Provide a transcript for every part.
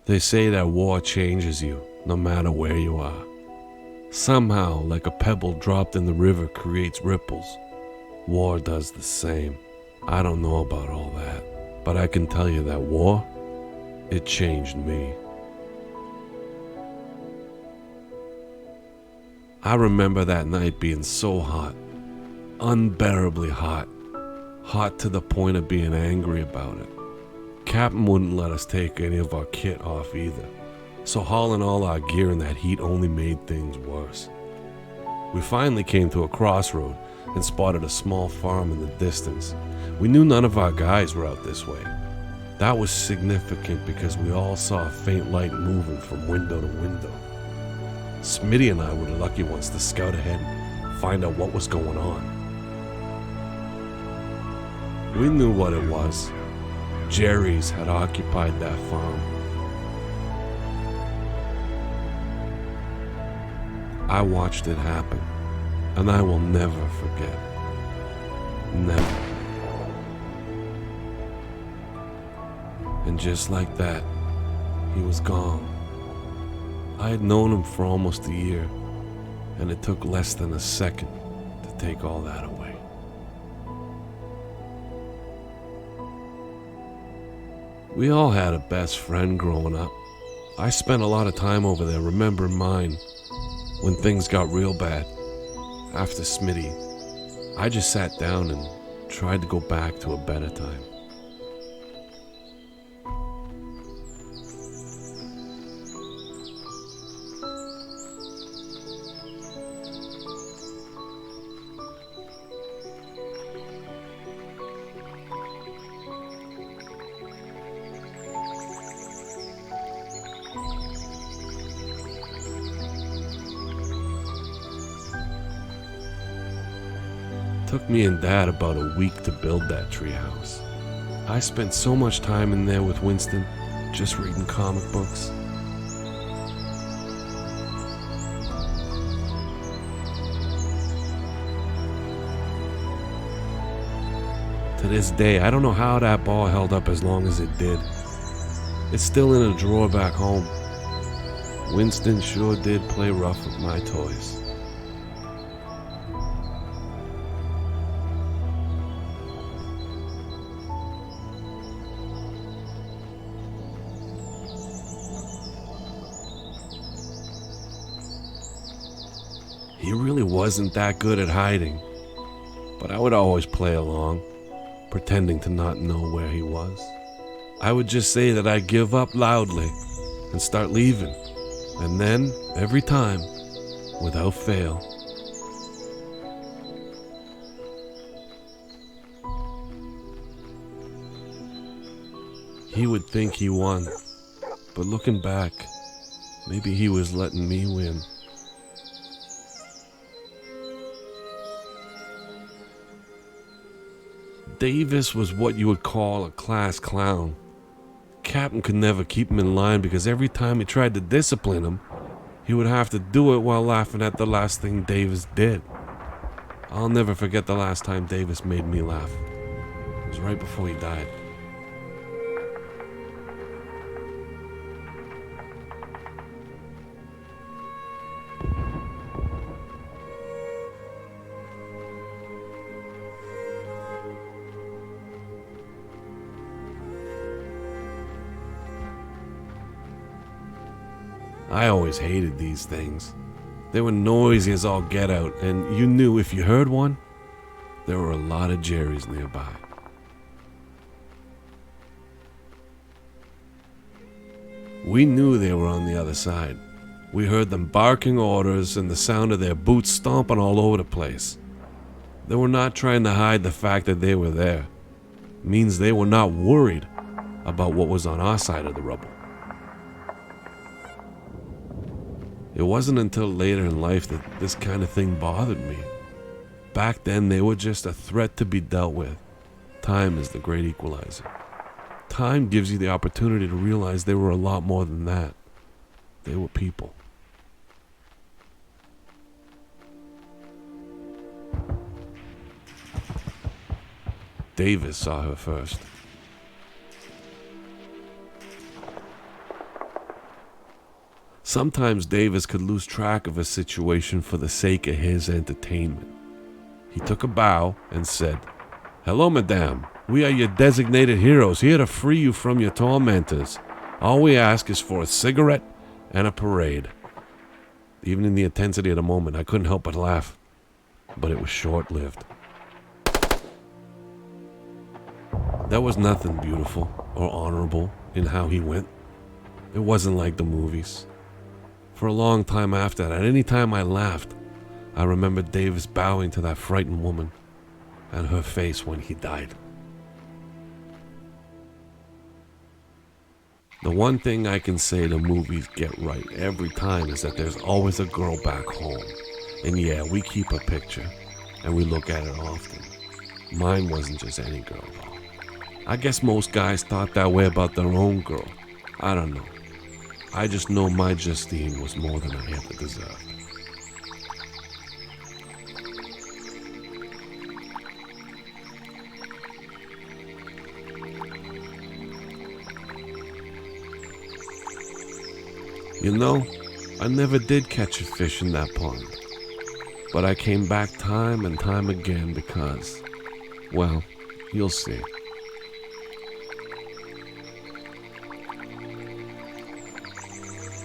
They say that war changes you, no matter where you are. Somehow, like a pebble dropped in the river creates ripples, war does the same. I don't know about all that, but I can tell you that war, it changed me. I remember that night being so hot, unbearably hot, hot to the point of being angry about it. Captain wouldn't let us take any of our kit off either, so hauling all our gear in that heat only made things worse. We finally came to a crossroad and spotted a small farm in the distance. We knew none of our guys were out this way. That was significant because we all saw a faint light moving from window to window. Smitty and I were the lucky ones to scout ahead and find out what was going on. We knew what it was. Jerry's had occupied that farm. I watched it happen, and I will never forget. Never. And just like that, he was gone. I had known him for almost a year, and it took less than a second to take all that away. We all had a best friend growing up. I spent a lot of time over there remembering mine when things got real bad. After Smitty, I just sat down and tried to go back to a better time. Took me and Dad about a week to build that treehouse. I spent so much time in there with Winston, just reading comic books. To this day, I don't know how that ball held up as long as it did. It's still in a drawer back home. Winston sure did play rough with my toys. He really wasn't that good at hiding, but I would always play along, pretending to not know where he was. I would just say that I'd give up loudly and start leaving, and then, every time, without fail, he would think he won, but looking back, maybe he was letting me win. Davis was what you would call a class clown. Captain could never keep him in line because every time he tried to discipline him, he would have to do it while laughing at the last thing Davis did. I'll never forget the last time Davis made me laugh. It was right before he died. I always hated these things. They were noisy as all get out, and you knew if you heard one, there were a lot of Jerrys nearby. We knew they were on the other side. We heard them barking orders and the sound of their boots stomping all over the place. They were not trying to hide the fact that they were there. It means they were not worried about what was on our side of the rubble. It wasn't until later in life that this kind of thing bothered me. Back then, they were just a threat to be dealt with. Time is the great equalizer. Time gives you the opportunity to realize they were a lot more than that. They were people. Davis saw her first. Sometimes Davis could lose track of a situation for the sake of his entertainment. He took a bow and said, "Hello, madame. We are your designated heroes, here to free you from your tormentors. All we ask is for a cigarette and a parade." Even in the intensity of the moment, I couldn't help but laugh. But it was short-lived. There was nothing beautiful or honorable in how he went. It wasn't like the movies. For a long time after that, any time I laughed, I remembered Davis bowing to that frightened woman and her face when he died. The one thing I can say the movies get right every time is that there's always a girl back home. And yeah, we keep a picture, and we look at it often. Mine wasn't just any girl, though. I guess most guys thought that way about their own girl. I don't know. I just know my Justine was more than I ever deserved. You know, I never did catch a fish in that pond. But I came back time and time again because, well, you'll see.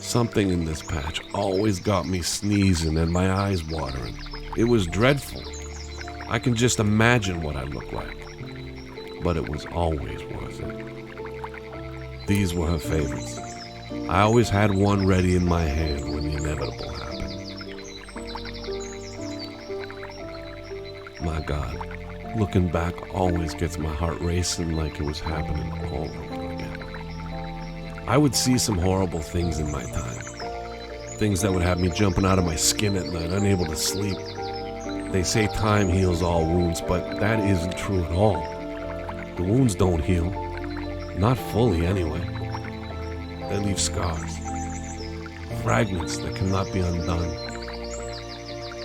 Something in this patch always got me sneezing and my eyes watering. It was dreadful. I can just imagine what I looked like. But it was always worth it. These were her favorites. I always had one ready in my hand when the inevitable happened. My God, looking back always gets my heart racing like it was happening all over again. I would see some horrible things in my time. Things that would have me jumping out of my skin at night, unable to sleep. They say time heals all wounds, but that isn't true at all. The wounds don't heal. Not fully, anyway. They leave scars. Fragments that cannot be undone.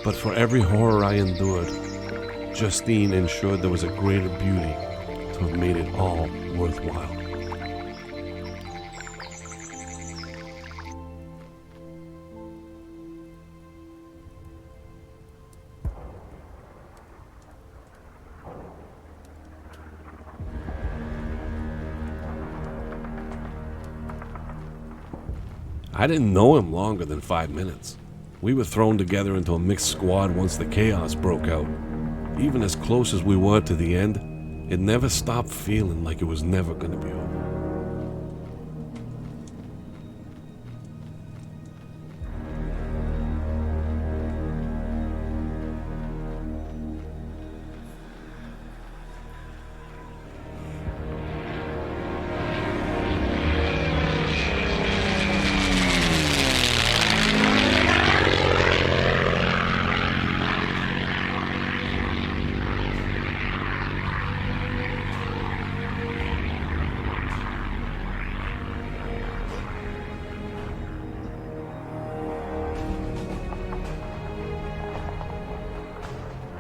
But for every horror I endured, Justine ensured there was a greater beauty to have made it all worthwhile. I didn't know him longer than 5 minutes. We were thrown together into a mixed squad once the chaos broke out. Even as close as we were to the end, it never stopped feeling like it was never going to be over.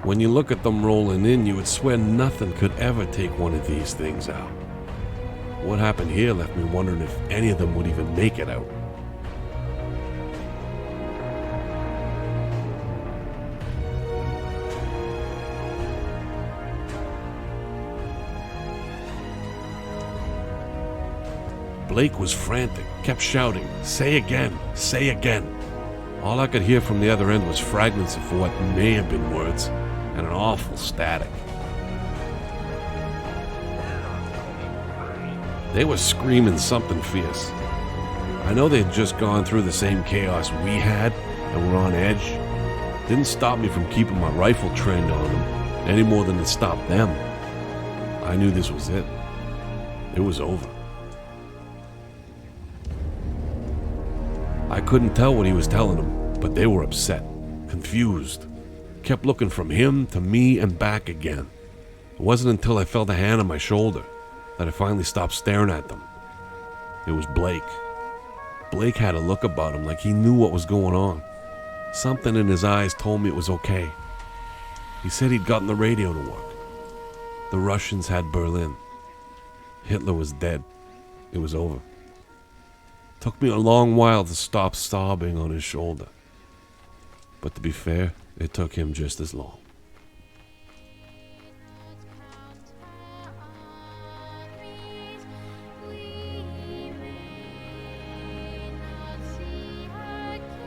When you look at them rolling in, you would swear nothing could ever take one of these things out. What happened here left me wondering if any of them would even make it out. Blake was frantic, kept shouting, "Say again, say again." All I could hear from the other end was fragments of what may have been words, and an awful static. They were screaming something fierce. I know they had just gone through the same chaos we had and were on edge. Didn't stop me from keeping my rifle trained on them, any more than it stopped them. I knew this was it. It was over. I couldn't tell what he was telling them, but they were upset, confused. Kept looking from him to me and back again. It wasn't until I felt a hand on my shoulder that I finally stopped staring at them. It was Blake. Blake had a look about him like he knew what was going on. Something in his eyes told me it was okay. He said he'd gotten the radio to work. The Russians had Berlin. Hitler was dead. It was over. Took me a long while to stop sobbing on his shoulder. But to be fair, it took him just as long.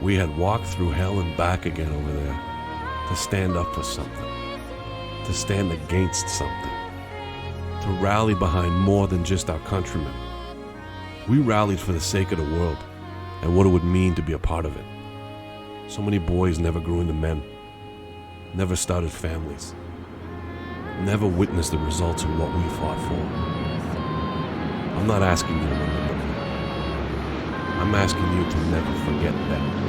We had walked through hell and back again over there to stand up for something, to stand against something, to rally behind more than just our countrymen. We rallied for the sake of the world and what it would mean to be a part of it. So many boys never grew into men, never started families, never witnessed the results of what we fought for. I'm not asking you to remember that. I'm asking you to never forget that.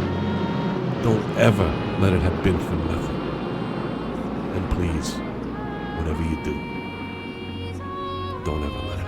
Don't ever let it have been for nothing. And please, whatever you do, don't ever let